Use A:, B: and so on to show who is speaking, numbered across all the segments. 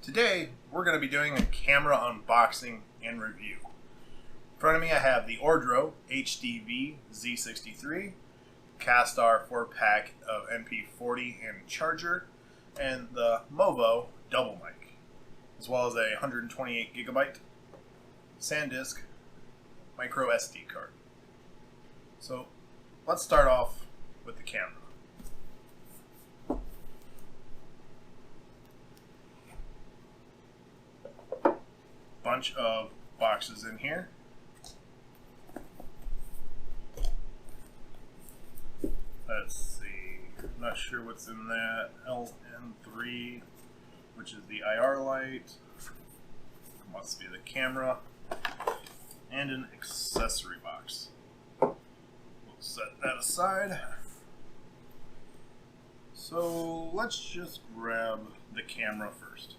A: Today, we're going to be doing a camera unboxing and review. In front of me, I have the Ordro HDV Z63, Castar 4-pack of MP40 and charger, and the Movo double mic, as well as a 128 gigabyte SanDisk micro SD card. So, let's start off with the camera. Bunch of boxes in here. Let's see, I'm not sure what's in that. LN3, which is the IR light, must be the camera, and an accessory box. We'll set that aside. So let's just grab the camera first.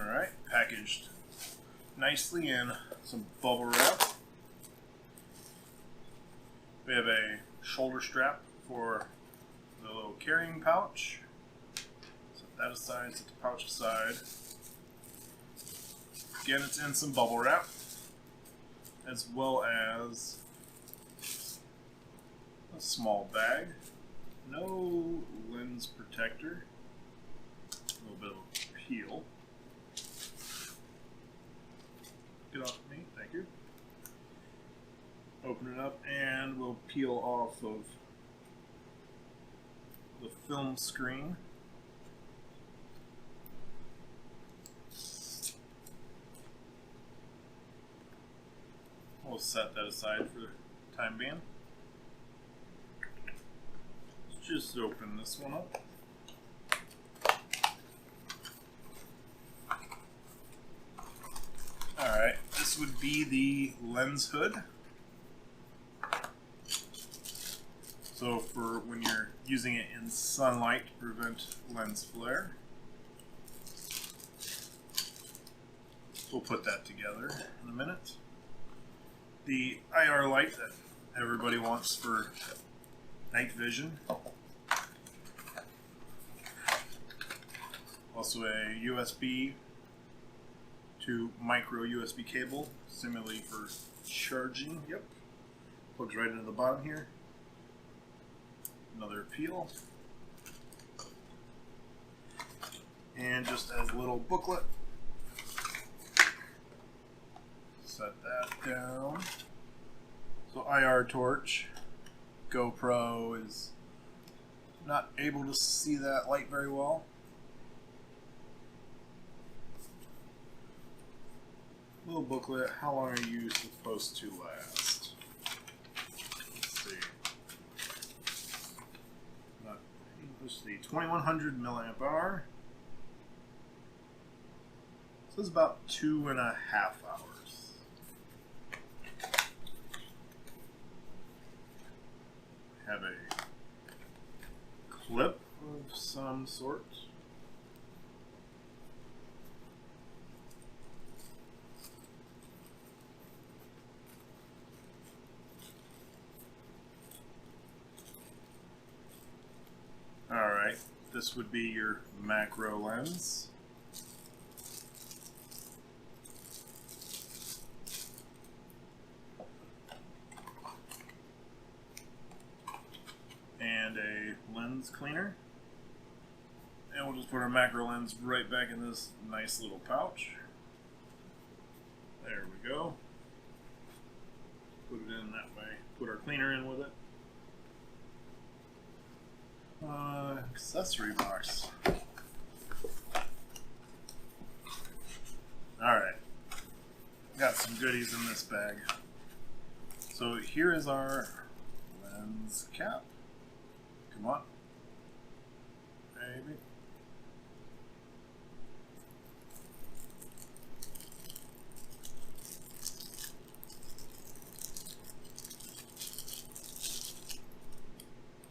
A: Alright, packaged nicely in some bubble wrap. We have a shoulder strap for the little carrying pouch. Set that aside, set the pouch aside. Again, it's in some bubble wrap, as well as a small bag. No lens protector. A little bit of a peel. Get off me, thank you. Open it up and we'll peel off of the film screen. We'll set that aside for the time being. Let's just open this one up. Alright, this would be the lens hood. So for when you're using it in sunlight to prevent lens flare. We'll put that together in a minute. The IR light that everybody wants for night vision. Also a USB to micro USB cable, similarly for charging. Yep, plugs right into the bottom here. Another peel, and just as a little booklet. Set that down. So IR torch. GoPro is not able to see that light very well. Little booklet. How long are you supposed to last? Let's see. Let's see. 2100 milliamp hour. So it's about 2.5 hours. Have a clip of some sort. Alright, this would be your macro lens. And a lens cleaner. And we'll just put our macro lens right back in this nice little pouch. There we go. Put it in that way. Put our cleaner in with it. Accessory box. Alright. Got some goodies in this bag. So here is our lens cap. Come on. Baby.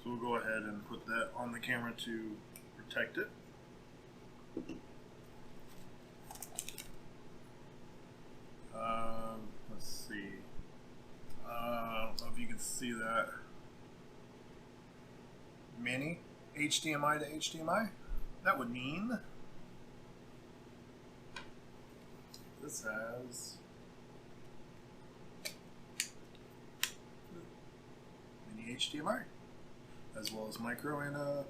A: So we'll go ahead and put that on the camera to protect it. Let's see. I don't know if you can see that. Mini HDMI to HDMI. that would mean this has mini HDMI, as well as micro and a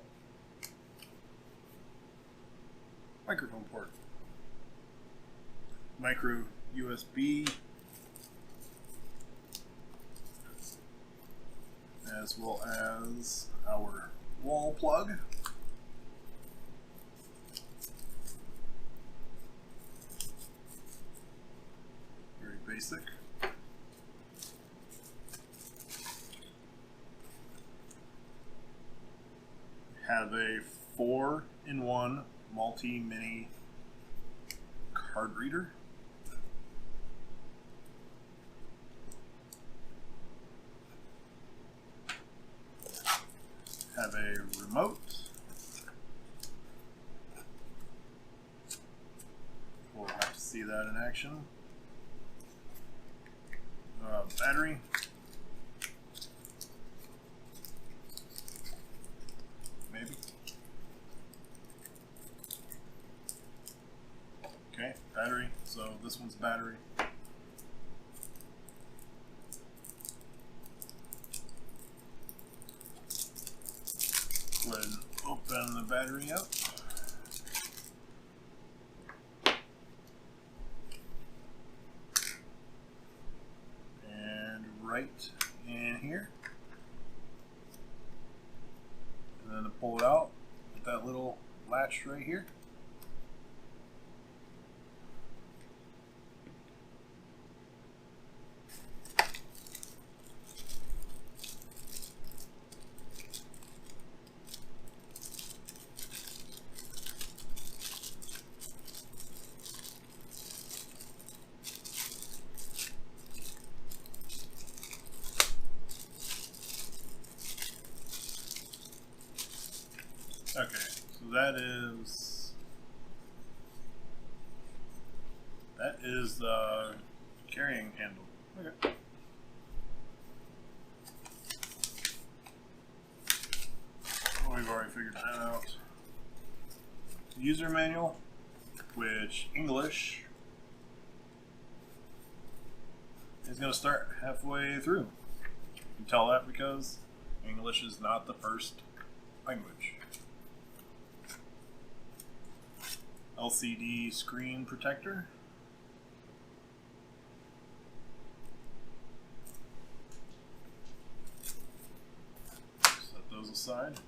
A: microphone port. Micro USB, as well as our wall plug. Very basic. Have a 4-in-1 multi-mini card reader. Have a remote. We'll have to see that in action. Battery. Maybe. Okay, battery. So this one's battery. Go ahead and open the battery up. And right in here. And then to pull it out with that little latch right here. Okay, so that is the carrying handle. Okay. Well, we've already figured that out. User manual, which English is going to start halfway through. You can tell that because English is not the first language. LCD screen protector. Set those aside.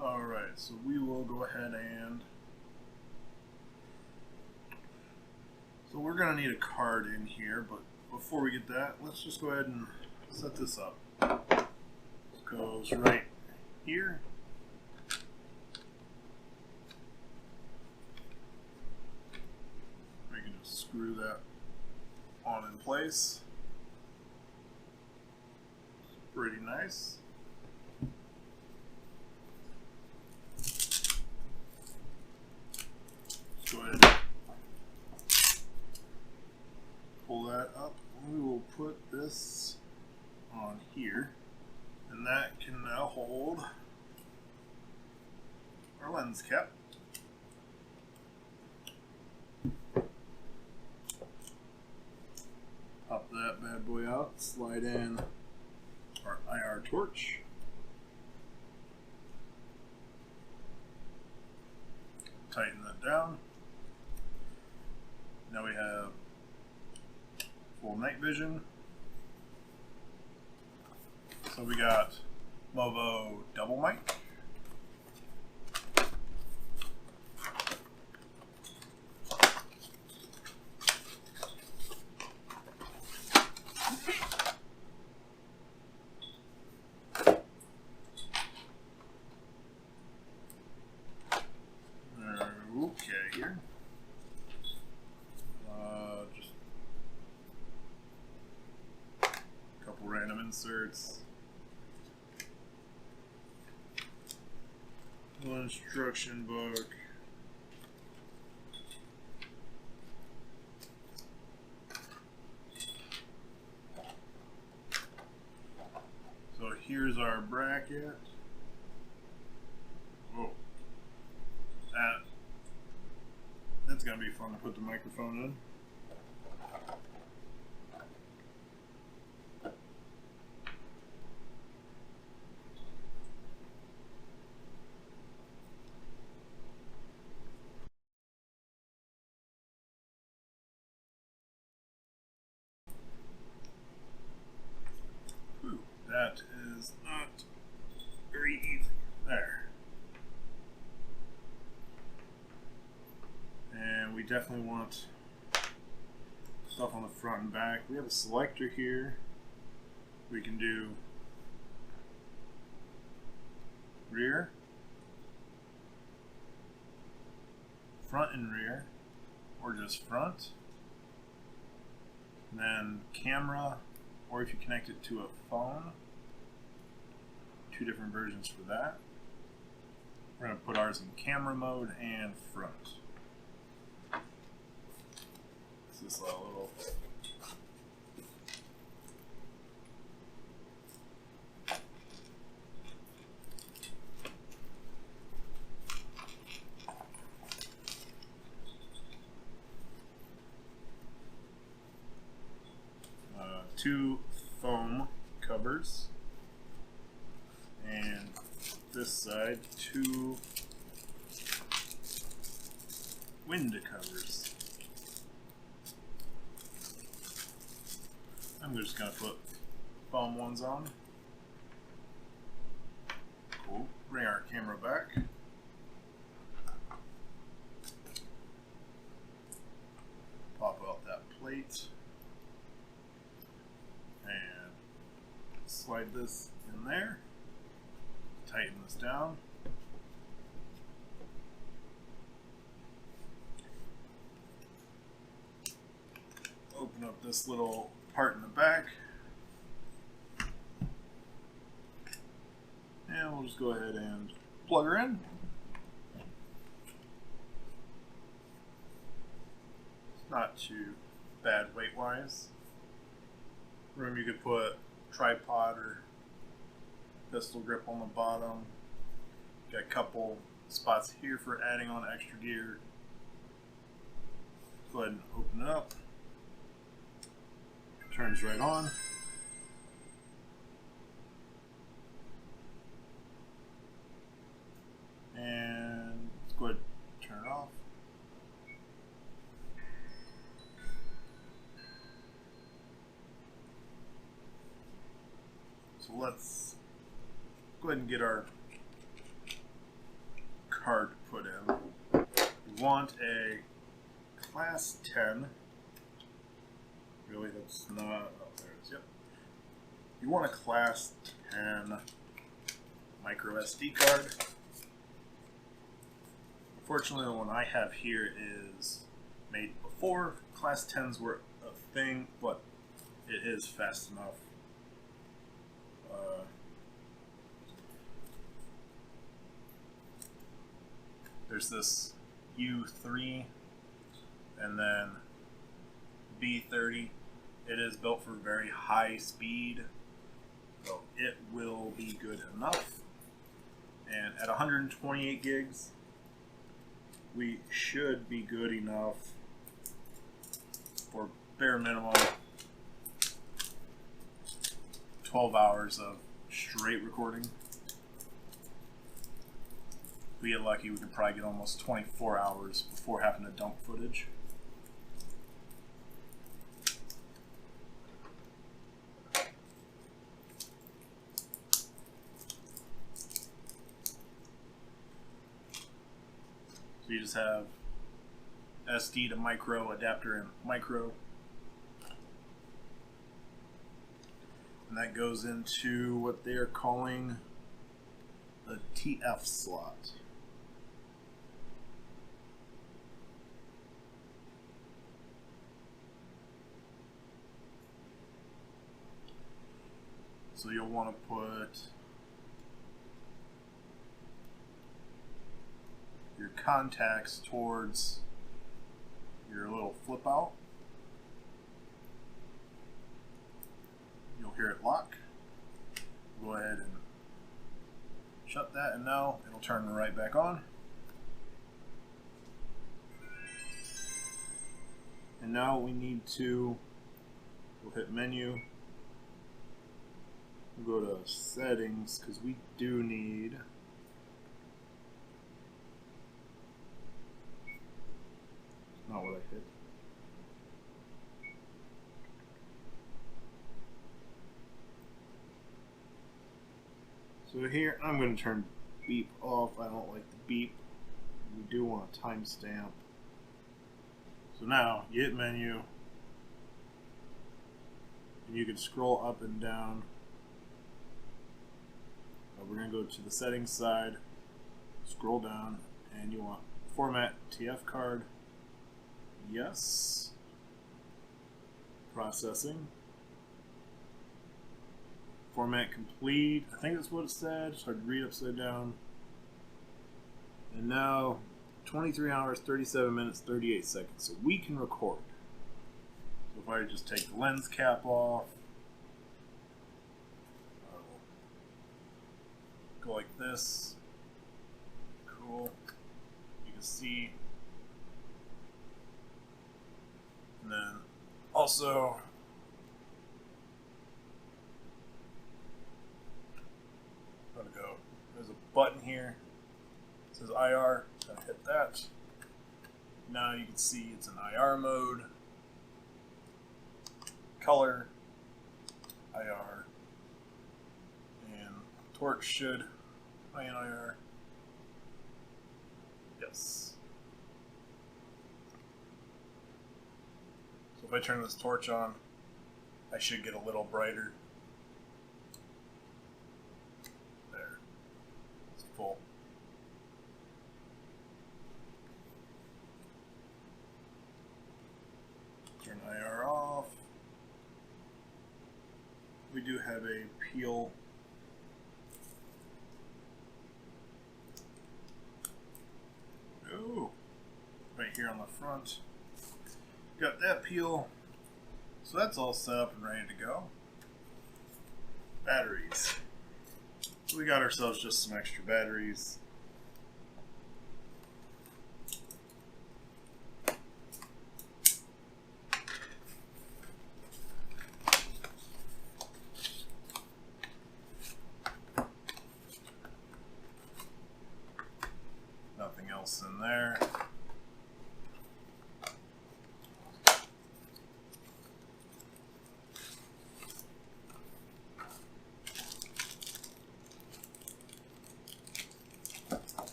A: Alright, so we will go ahead and... So we're going to need a card in here, but before we get that, let's just go ahead and set this up. This goes right here. We can just screw that on in place. It's pretty nice. Let's go ahead and pull that up. We will put this on here. And that can now hold our lens cap. Pop that bad boy out, slide in our IR torch. Tighten that down. Now we have full night vision. So we got Movo double mic. Okay, here. Just a couple random inserts. One instruction book. So here's our bracket. Whoa. That's gonna be fun to put the microphone in. Ooh, that is not very easy. There. And we definitely want stuff on the front and back. We have a selector here. We can do rear, front and rear, or just front. And then camera, or if you connect it to a phone, two different versions for that. We're going to put ours in camera mode and front. This is a little two foam covers, and this side two wind covers. I'm just going to put foam ones on. Cool. Bring our camera back. Pop out that plate. And slide this in there. Tighten this down. Open up this little part in the back, and we'll just go ahead and plug her in. It's not too bad weight wise. Room you could put tripod or pistol grip on the bottom. Got a couple spots here for adding on extra gear. Go ahead and open it up. Turns right on. And let's go ahead and turn it off. So let's go ahead and get our card put in. We want a Class 10. Really, that's not. Oh, there it is. Yep. You want a Class 10 micro SD card. Unfortunately, the one I have here is made before Class 10s were a thing, but it is fast enough. There's this U3 and then B30. It is built for very high speed, so it will be good enough. And at 128 gigs, we should be good enough for bare minimum 12 hours of straight recording. If we get lucky, we can probably get almost 24 hours before having to dump footage. So you just have SD to micro, adapter and micro. And that goes into what they are calling the TF slot. So you'll want to put your contacts towards your little flip out. You'll hear it lock. go ahead and shut that, and now it'll turn right back on. And now we need to, we'll hit menu, we'll go to settings, because we do need not what I hit. So here, I'm going to turn beep off. I don't like the beep. We do want a timestamp. So now, you hit menu, and you can scroll up and down. We're going to go to the settings side, scroll down, and you want format TF card. Yes. Processing. Format complete. I think that's what it said. It's hard to read upside down. And now 23 hours, 37 minutes, 38 seconds. So we can record. So if I just take the lens cap off, I'll go like this. Cool. You can see. And then also I'm gonna go, there's a button here. It says IR. I'm gonna hit that. Now you can see it's in IR mode. Color, IR, and torch should play in IR. Yes. So if I turn this torch on, I should get a little brighter. There. It's full. Turn IR off. We do have a peel. Oh, right here on the front. Got that peel. So that's all set up and ready to go. Batteries. So we got ourselves just some extra batteries. Nothing else in there.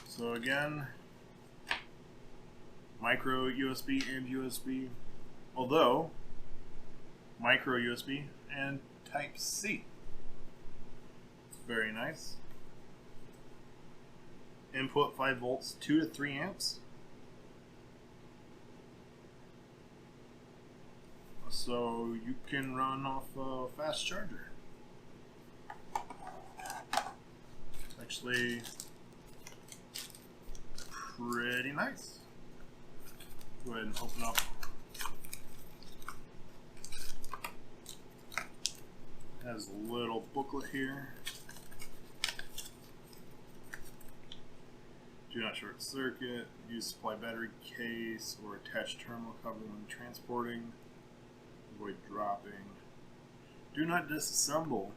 A: So again, micro USB and USB, although micro USB and Type C. It's very nice. Input 5 volts, 2 to 3 amps. So you can run off a fast charger. Actually, pretty nice. Go ahead and open up. Has a little booklet here. Do not short circuit. Use supply battery case or attach terminal cover when transporting. Avoid dropping. Do not disassemble.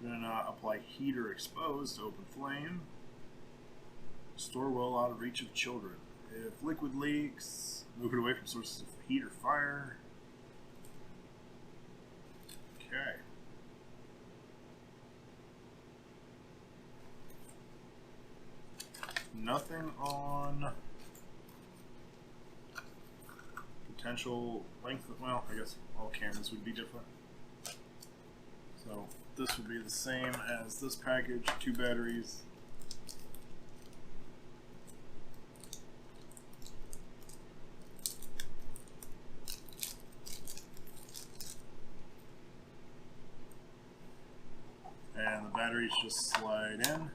A: Do not apply heat or expose to open flame. Store well out of reach of children. If liquid leaks, move it away from sources of heat or fire. Okay. Nothing on potential length. Well, I guess all cameras would be different. So this would be the same as this package, 2 batteries. the batteries just slide in.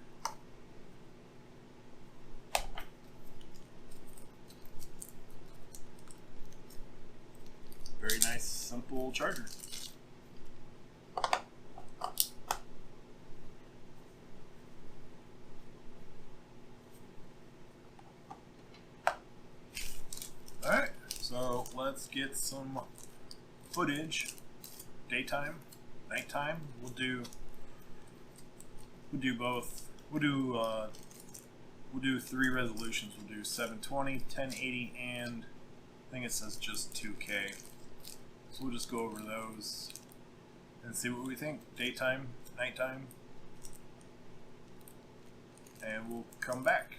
A: Very nice, simple charger. Alright, so let's get some footage. Daytime, nighttime. We'll do both. We'll do 3 resolutions. We'll do 720, 1080, and I think it says just 2K. So we'll just go over those and see what we think. Daytime, nighttime, and we'll come back.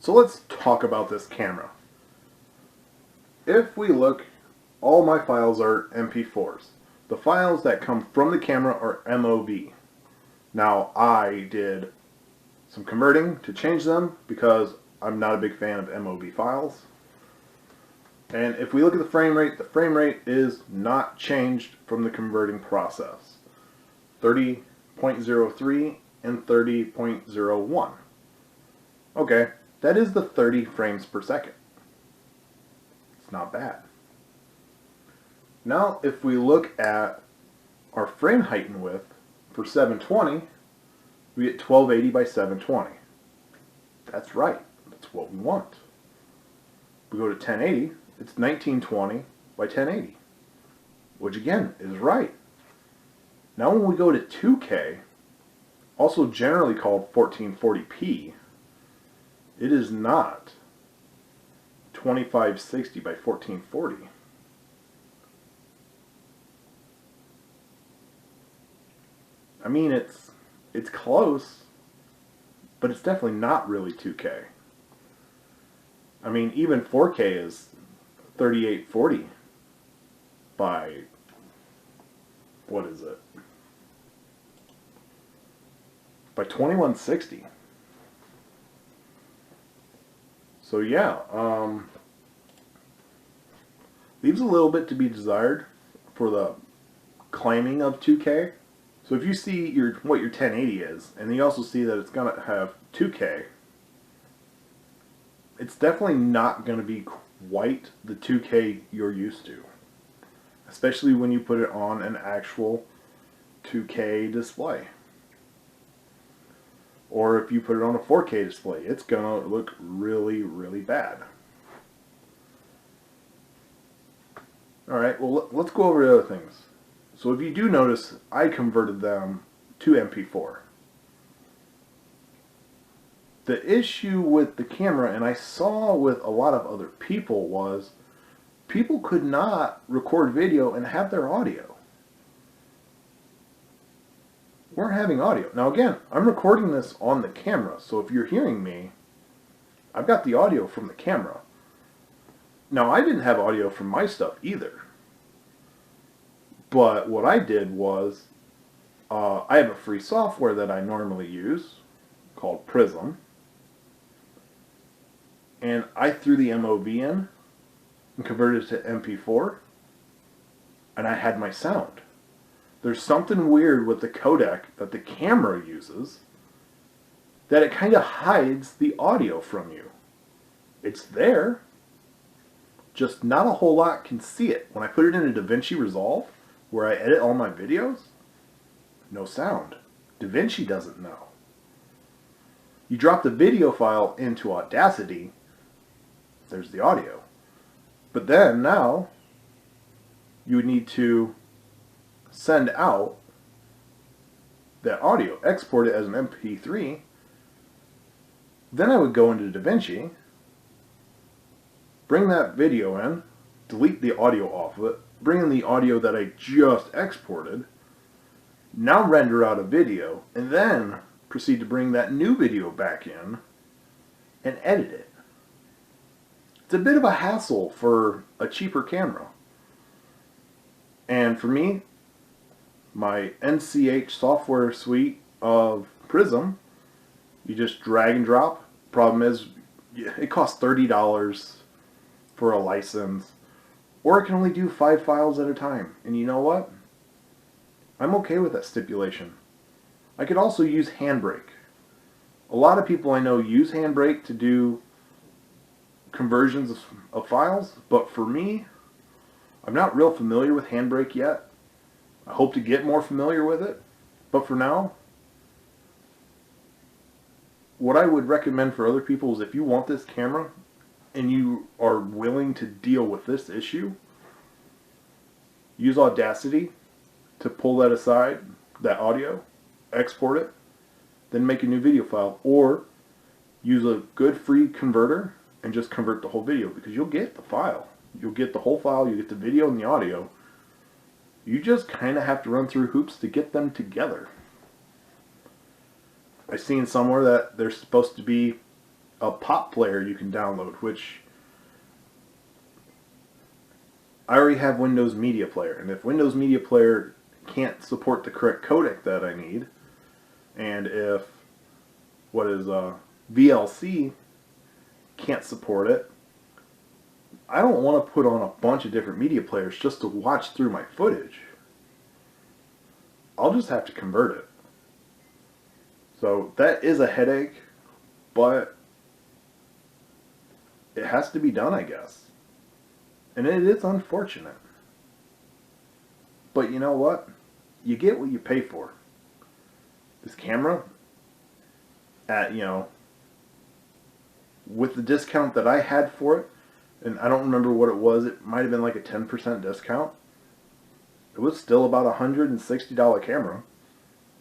A: So let's talk about this camera. If we look, all my files are MP4s. The files that come from the camera are MOV. Now I did some converting to change them because I'm not a big fan of MOV files. And if we look at the frame rate is not changed from the converting process. 30.03 and 30.01. Okay, that is the 30 frames per second. It's not bad. Now if we look at our frame height and width for 720, we get 1280 by 720. That's right, that's what we want. We go to 1080, it's 1920 by 1080, which again is right. Now when we go to 2K, also generally called 1440p, it is not 2560 by 1440. I mean, it's close, but it's definitely not really 2K. I mean, even 4K is 3840 by, what is it? By 2160. So yeah, leaves a little bit to be desired for the claiming of 2K. So if you see what your 1080 is, and you also see that it's going to have 2K, it's definitely not going to be quite the 2K you're used to. Especially when you put it on an actual 2K display. Or if you put it on a 4K display, it's going to look really, really bad. Alright, well let's go over the other things. So if you do notice, I converted them to MP4.
B: The issue with the camera, and I saw with a lot of other people, was people could not record video and have their audio. We're having audio. Now again, I'm recording this on the camera, so if you're hearing me, I've got the audio from the camera. Now I didn't have audio from my stuff either. But what I did was, I have a free software that I normally use called Prism. And I threw the MOV in and converted it to MP4. And I had my sound. There's something weird with the codec that the camera uses that it kind of hides the audio from you. It's there, just not a whole lot can see it. When I put it in a DaVinci Resolve, where I edit all my videos, no sound. DaVinci doesn't know. You drop the video file into Audacity, there's the audio. But then now, you would need to send out that audio, export it as an MP3. Then I would go into DaVinci, bring that video in, delete the audio off of it, bring in the audio that I just exported, now render out a video, and then proceed to bring that new video back in and edit it. It's a bit of a hassle for a cheaper camera. And for me, my NCH software suite of Prism, you just drag and drop. Problem is, it costs $30 for a license, or it can only do 5 files at a time. And you know what? I'm okay with that stipulation. I could also use Handbrake. A lot of people I know use Handbrake to do conversions of files, but for me, I'm not real familiar with Handbrake yet. I hope to get more familiar with it, but for now, what I would recommend for other people is if you want this camera and you are willing to deal with this issue, use Audacity to pull that aside, that audio, export it, then make a new video file, or use a good free converter and just convert the whole video, because you'll get the file. You'll get the whole file, you get the video and the audio. You just kind of have to run through hoops to get them together. I've seen somewhere that there's supposed to be a pop player you can download, which I already have Windows Media Player, and if Windows Media Player can't support the correct codec that I need, and if VLC can't support it, I don't want to put on a bunch of different media players just to watch through my footage. I'll just have to convert it. So that is a headache, but it has to be done, I guess. And it is unfortunate. But you know what? You get what you pay for. This camera, at, with the discount that I had for it, and I don't remember what it was, it might have been like a 10% discount. It was still about a $160 camera,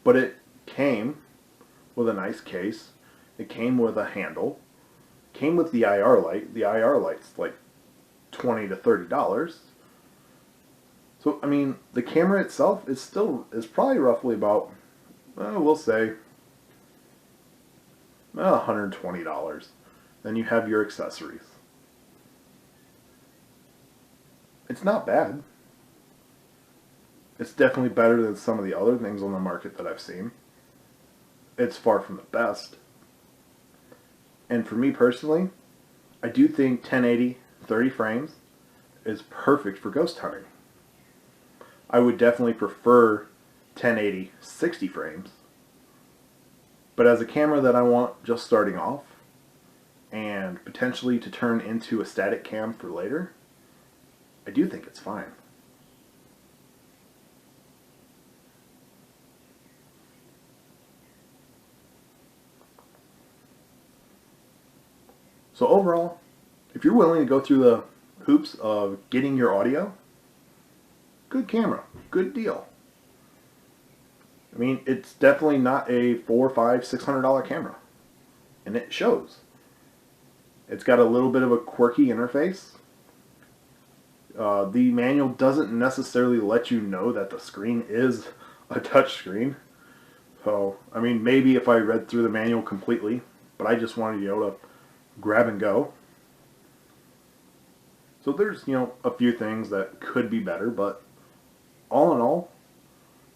B: but it came with a nice case. It came with a handle. Came with the IR light. The IR light's like $20 to $30. So I mean, the camera itself is probably roughly about, we'll say, $120. Then you have your accessories. It's not bad. It's definitely better than some of the other things on the market that I've seen. It's far from the best. And for me personally, I do think 1080 30 frames is perfect for ghost hunting. I would definitely prefer 1080 60 frames. But as a camera that I want just starting off, and potentially to turn into a static cam for later, I do think it's fine. So overall, if you're willing to go through the hoops of getting your audio, good camera, good deal. I mean, it's definitely not a $400, $500, $600 camera. and it shows. It's got a little bit of a quirky interface. The manual doesn't necessarily let you know that the screen is a touch screen. So, I mean, maybe if I read through the manual completely, but I just wanted to be able to grab and go. So there's, a few things that could be better, but all in all,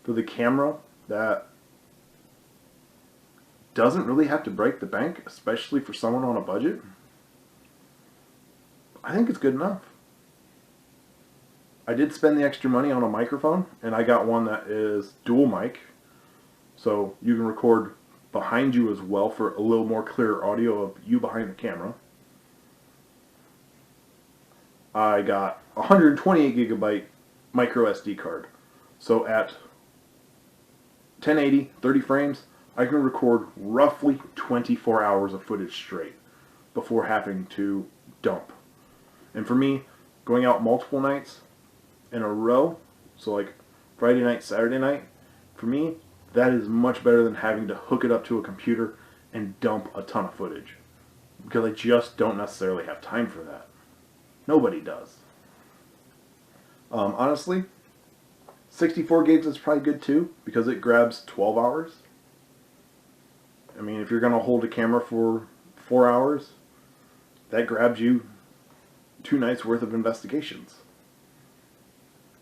B: for the camera that doesn't really have to break the bank, especially for someone on a budget, I think it's good enough. I did spend the extra money on a microphone, and I got one that is dual mic, so you can record behind you as well for a little more clear audio of you behind the camera. I got a 128 gigabyte micro SD card, so at 1080, 30 frames, I can record roughly 24 hours of footage straight before having to dump. And for me, going out multiple nights in a row, so like Friday night, Saturday night, for me, that is much better than having to hook it up to a computer and dump a ton of footage. Because I just don't necessarily have time for that. Nobody does. Honestly, 64 gigs is probably good too, because it grabs 12 hours. I mean, if you're going to hold a camera for 4 hours, that grabs you 2 nights worth of investigations.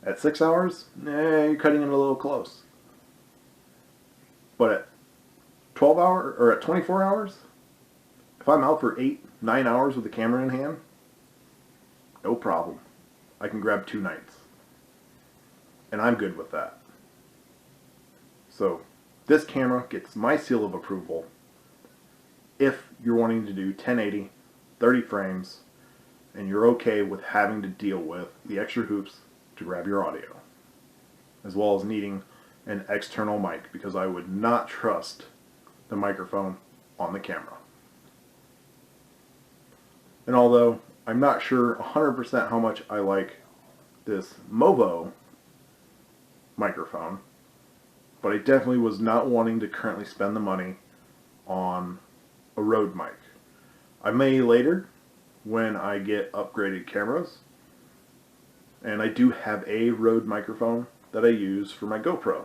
B: At 6 hours, you're cutting it a little close. But at 12 hours, or at 24 hours, if I'm out for 8, 9 hours with the camera in hand, no problem. I can grab 2 nights. And I'm good with that. So, this camera gets my seal of approval if you're wanting to do 1080, 30 frames, and you're okay with having to deal with the extra hoops to grab your audio, as well as needing an external mic, because I would not trust the microphone on the camera. And although I'm not sure 100% how much I like this Movo microphone, but I definitely was not wanting to currently spend the money on a Rode mic. I may later, when I get upgraded cameras, and I do have a Rode microphone that I use for my GoPro.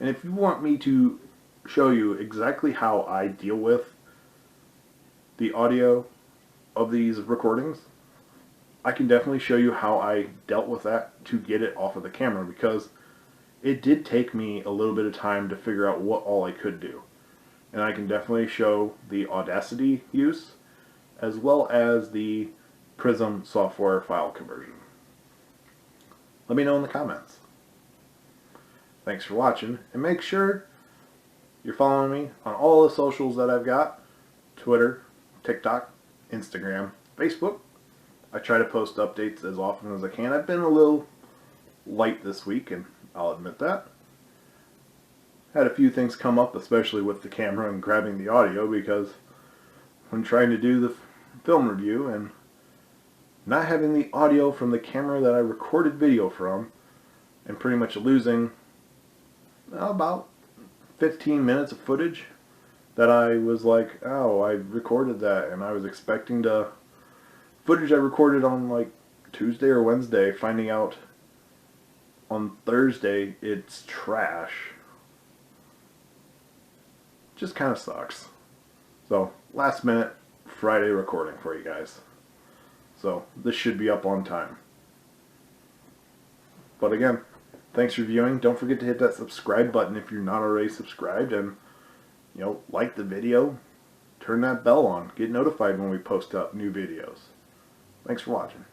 B: And if you want me to show you exactly how I deal with the audio of these recordings, I can definitely show you how I dealt with that to get it off of the camera, because it did take me a little bit of time to figure out what all I could do. And I can definitely show the Audacity use, as well as the Prism software file conversion. Let me know in the comments. Thanks for watching, and make sure you're following me on all the socials that I've got: Twitter, TikTok, Instagram, Facebook. I try to post updates as often as I can. I've been a little light this week, and I'll admit that. Had a few things come up, especially with the camera and grabbing the audio, because when trying to do the film review and not having the audio from the camera that I recorded video from, and pretty much losing about 15 minutes of footage that I was like, oh, I recorded that, and I was expecting to footage I recorded on like Tuesday or Wednesday, finding out on Thursday it's trash. Just kind of sucks. So, last minute Friday recording for you guys. So, this should be up on time. But again, thanks for viewing. Don't forget to hit that subscribe button if you're not already subscribed, and like the video, turn that bell on, get notified when we post up new videos. Thanks for watching.